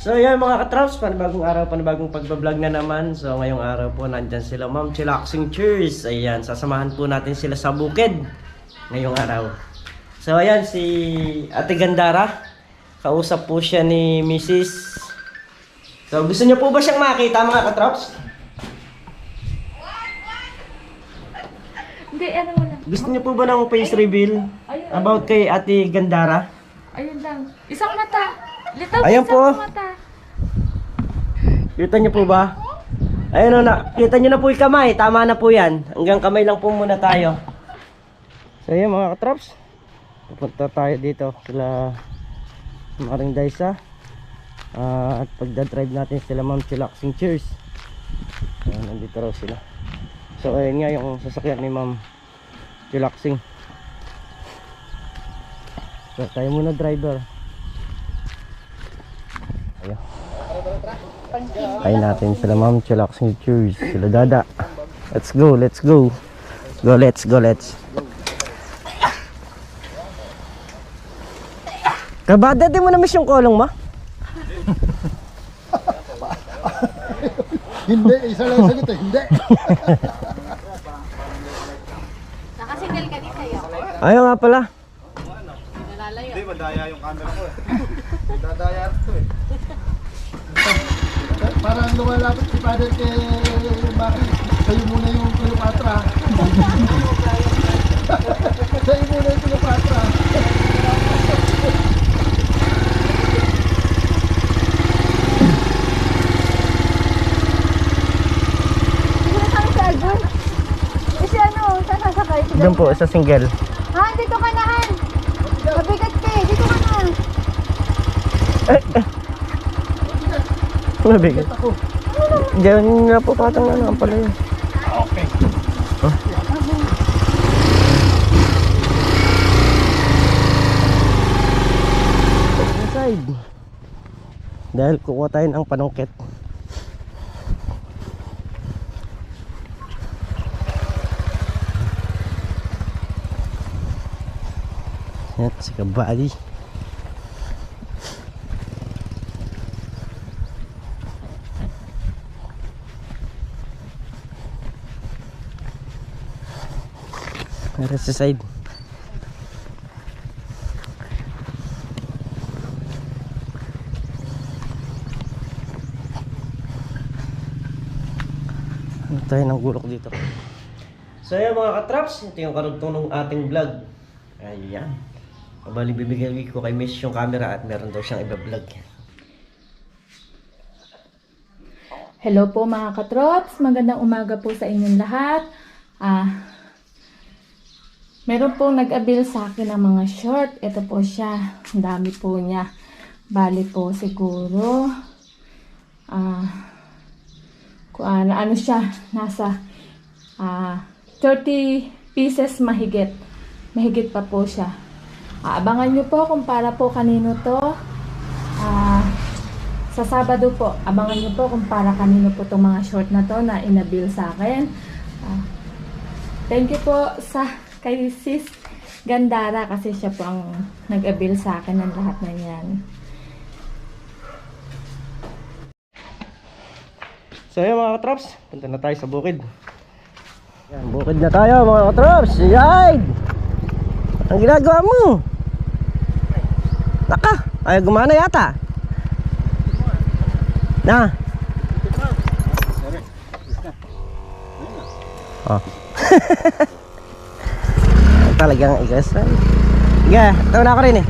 So yan mga katraps, panibagong araw, panibagong pagbablog na naman. So ngayong araw po nandyan sila Ma'am Chillaxing Cheers. Ayan, sasamahan po natin sila sa bukid ngayong araw. So ayan si Ate Gandara. Kausap po siya ni Mrs. So gusto niyo po ba siyang makita mga katraps? Hindi, ano mo lang. Gusto niyo po ba ng face reveal about kay Ate Gandara? Ayun lang. Isang mata. Litaw, Ayun isang po. mata. Kita niyo po ba? Ayun o na, kita niyo na po yung kamay. Tama na po yan. Hanggang kamay lang po muna tayo. So yun mga katraps. Pupunta tayo dito sila Maring Daisa. At pagdadrive natin sila Ma'am Chillaxing Cheers. Nandito raw sila. So ayun nga yung sasakyan ni Ma'am Chillaxing. So tayo muna driver. Ayun. Kain natin sila Ma'am Chillaxing Cheers. Sila Dada. Let's go, let's go. Go, let's go, let's. Kabada, di mo na miss yung kolong mo? Hindi, isa lang yung sagot eh, hindi. Nakasingle ka din kayo. Ayaw nga pala. Hindi, madaya yung camera ko eh. Dadaya ito eh. Parang lumalapit si Father kay Maki. Sa'yo muna yung Cleopatra. Sa'yo muna yung Cleopatra. Kasi ano, saan sasakay? Doon po, sa single. Han, dito ka na, Han. Mabigat ka eh. Dito ka na. Mabigat. Diyan na po patang ano, ang pala yun. Okay. Inside. Dahil kukuha tayo ng panungkit. Yan, si Kabady. Meron sa side. Ano tayo ng gulok dito. So yan mga katraps, ito yung karugtong ng ating vlog. Ayan. Mabali bibigyan ko kay Miss yung camera at meron daw siyang iba-vlog. Hello po mga katrops. Magandang umaga po sa inyong lahat. Meron pong nag-abil sa akin ng mga short. Ito po siya. Ang dami po niya. Bali po siguro. Ano siya? Nasa 30 pieces mahigit. Mahigit pa po siya. Abangan nyo po kung para po kanino to. Sa Sabado po, abangan nyo po kung para kanino po itong mga short na to na inabil sa akin. Thank you po sa kay Sis Gandara kasi siya po ang nag-abil sa akin ng lahat na yan. So yun mga katraps, punta na tayo sa bukid. Yan, bukid na tayo mga katraps. Yan! Ang ginagawa mo? Naka, ayaw gumana yata. Na. Oh. Talagang igas. Sige, tawa na ako rin eh.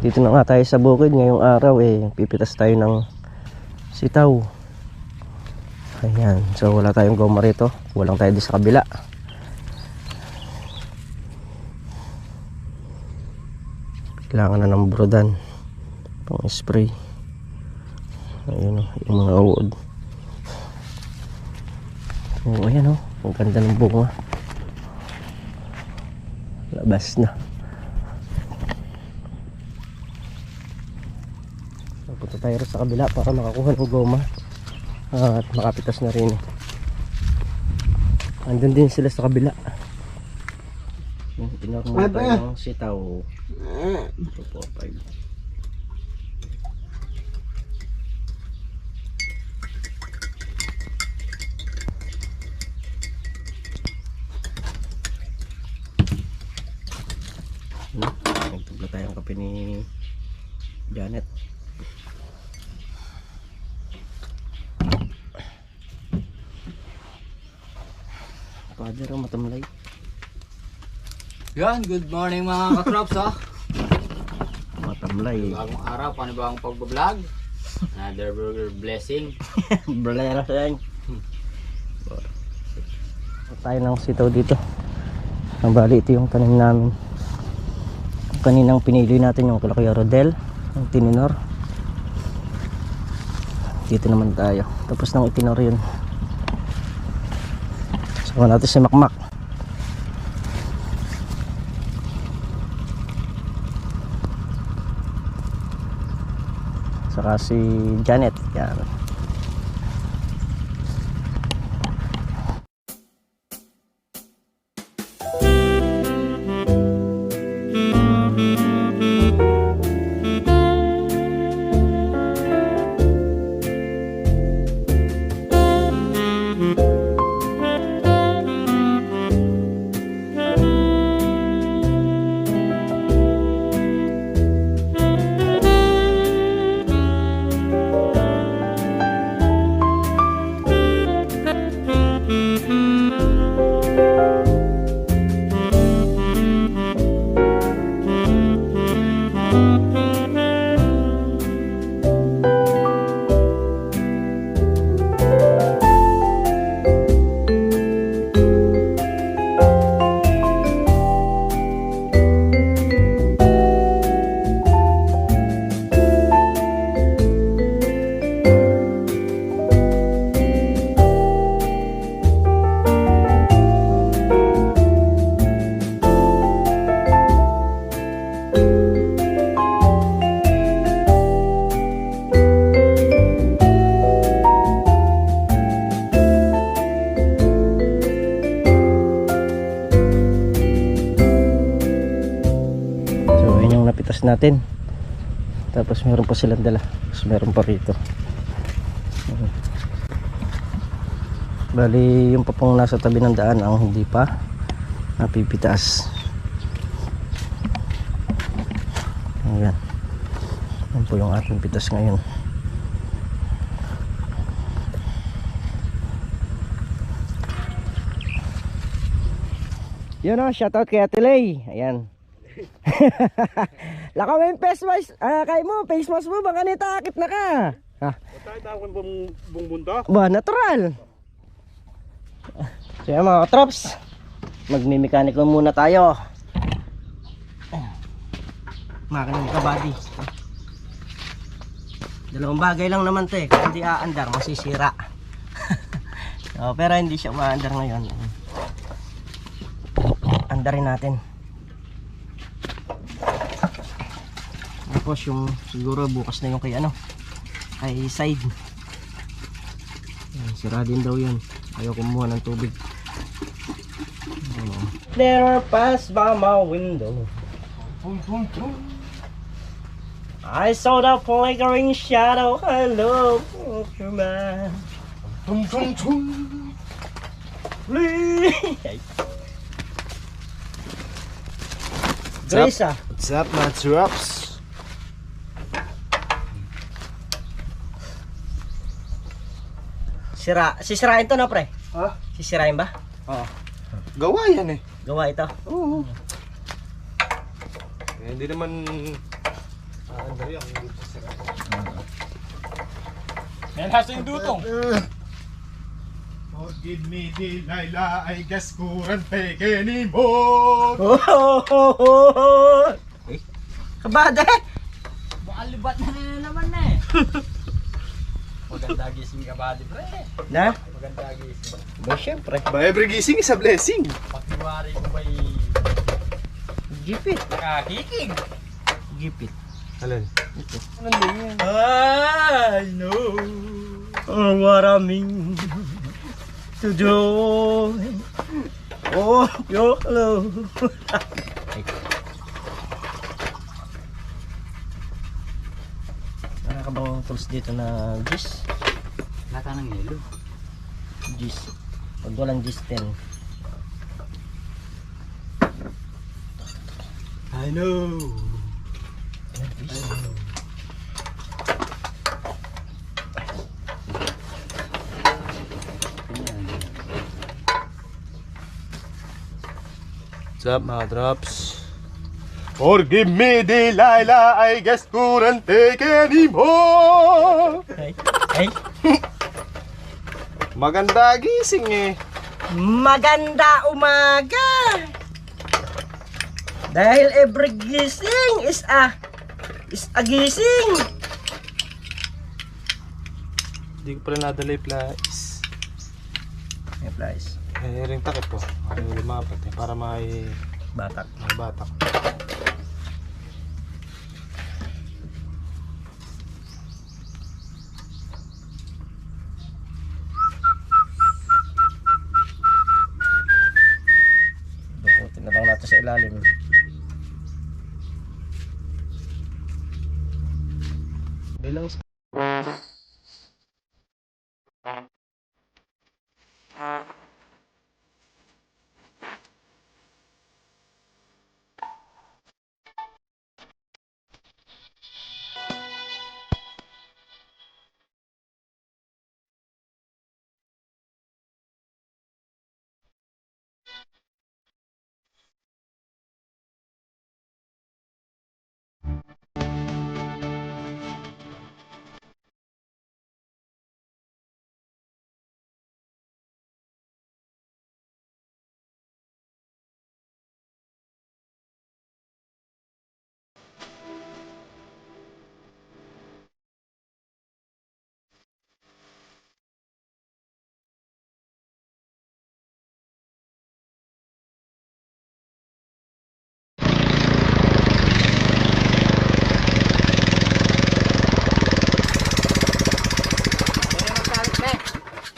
Dito na nga tayo sa bukid ngayong araw eh. Pipitas tayo ng sitaw. Ayan, so wala tayong goma rito. Walang tayo sa kabila. Kailangan na ng brodan pang spray. Ayun o, yung mga uod. So ayan o, ang ganda ng bunga. Labas na. Punta tayo sa kabila para makakuha ng goma. At makapitas na rin. Andun din sila sa kabila. Tinor muna tayo ng sitaw. 2, 4, 5. Nagtugla tayong kape ni Janet. Father, matamlay. Yan, good morning mga katrops ha. Matamlay. Bagong araw, panibagong pagbablog. Another burger blessing. Blera lang. Tayo ng sitaw dito. Ang bali ito yung tanim namin. Kaninang pinili natin yung Kuya Rodel, yung Tinor. Dito naman tayo. Tapos nang itinor yun. Saka natin si Makmak. Saka si Janet. Yan. Napitas natin. Tapos meron pa silang dala. Tapos meron pa rito. Bali yung papong nasa tabi ng daan ang hindi pa napipitas. Ayan. Yan po yung ating pitas ngayon. Yun o, shoutout kay Ate Lay. Ayan. Lakaw yung face mask. Kay mo, face mask mo, baka nitakit na ka. Ha? Tayo tawag ng bumbunda. Ba, natural. So yan mga katrops, magmimechanical muna tayo. Makina ng kabady. Dalawang bagay lang naman to eh. Kung hindi aandar, masisira. So, pero hindi siya maandar ngayon. Andarin natin. Tapos yung siguro bukas na yung kay ano, kay side. Ayan, sira din daw yun. Ayaw kumuha ng tubig. There pass by my window. I saw the flickering shadow. Hello, man. Grace ah. What's up, my trops? Sisirain to na pre? Ha? Sisirain ba? Oo. Gawa yan eh. Gawa ito? Oo. Eh, hindi naman... Yan hasa yung dutong. Forgive me, Delilah, I guess couldn't take anymore. Eh, kabade! Baka libat na naman na eh. Maganda gising ka ba, di pre? Na? Maganda gising. Ba syempre. Ba, every gising is a blessing. Pakiwari ko ba'y Gipit. nakakikig? Gipit. Alin? Ito. Ano din yan? I know. Oh, what I mean to do. Oh, your love. Wala ka bang tools dito na gis? Lata ng yelo. Gis. Pag walang gis 10. I know. What's up mga drops? Forgive me Delilah, I guess couldn't take anymore. Ay. Maganda gising eh. Maganda umaga. Dahil every gising is a gising. Hindi ko pala nadala yung flies. May flies. Eh, ring takip po. Ay, lumapat eh. Para may Batak. batak. Dukutin na lang natin sa ilalim. Bilang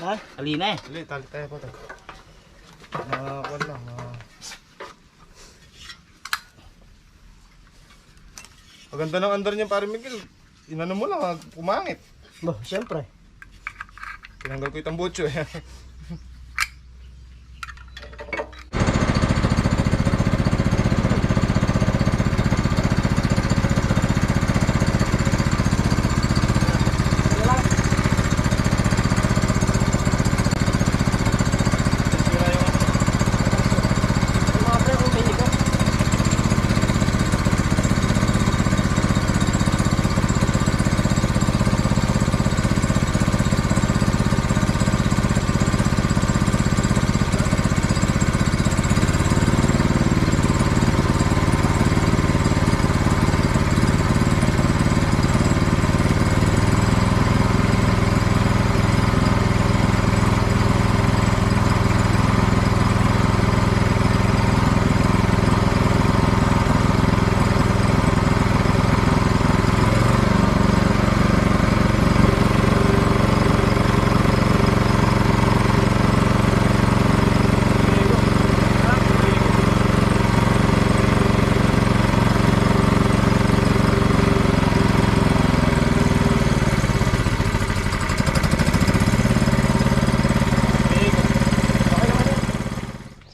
Ha? Alina eh. Dali, tali tayo po tayo. Wala lang. Maganda ng andar niya pare Miguel. Inano mo lang, umangit. Bah, siyempre. Tinanggal ko yung tambucho eh.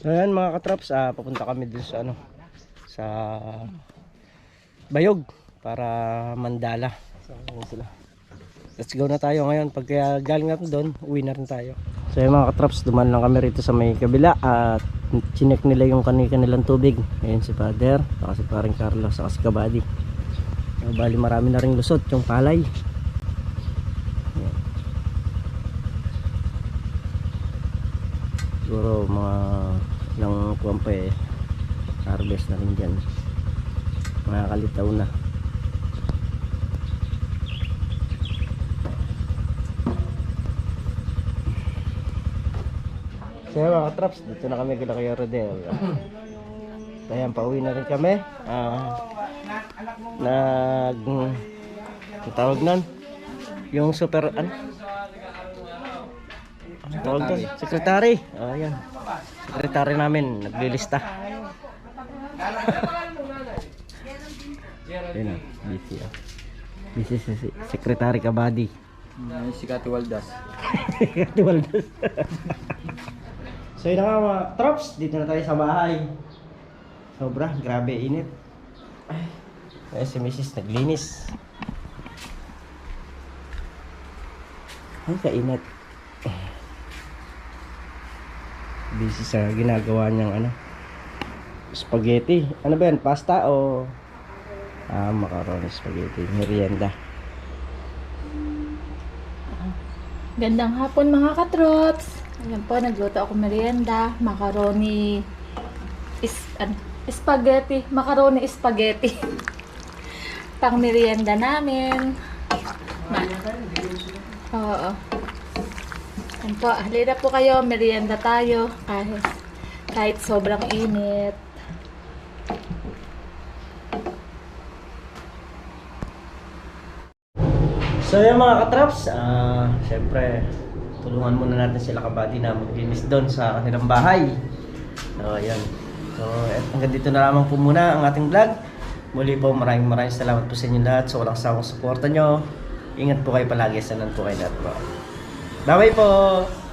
So ayan mga katraps, papunta kami dito sa sa Bayog para Mandala. So ayan sila. Let's go na tayo ngayon. Pag galing natin doon, uwi na rin tayo. So ayan mga katraps, duman lang kami rito sa may kabila at chinek nila yung kanilang tubig. Ayan si Father, saka si Paring Carlos, saka si Kabady. Bali marami na ring lusot yung palay. Ayan. Siguro mga ilang kuwan pa harvest na rin dyan, mga kalitaw na. So mga traps, dito na kami kila Kuya Rodel. Ayan, pauwi na rin kami. Tawag nun yung super tawag doon, secretary. Ayan, secretary namin naglilista. Ayun na, busy ah. Busy si Secretary Kabady. Si Kati Waldas. Tiwaldas. So yun na nga mga trops, dito na tayo sa bahay. Sobra, grabe init. Ay, si Mrs. naglinis. Ay, kainit. Busy sa ginagawa niyang ano, spaghetti. Ano ba yan? Pasta o macaroni spaghetti, merienda. Gandang hapon mga katrops. Ayan po, nagluto ako merienda. Macaroni spaghetti. Macaroni spaghetti. Pang merienda namin. Oo. Ayan po, halina po kayo. Merienda tayo. Kahit sobrang init. So yung mga katraps, syempre tulungan muna natin sila Kabady na maglinis doon sa kanilang bahay. So ayan. So hanggang dito na lamang po muna ang ating vlog. Muli po maraming salamat po sa inyo lahat. So walang sawang suporta nyo. Ingat po kayo palagi. Sanan po kayo lahat po. Bye bye po!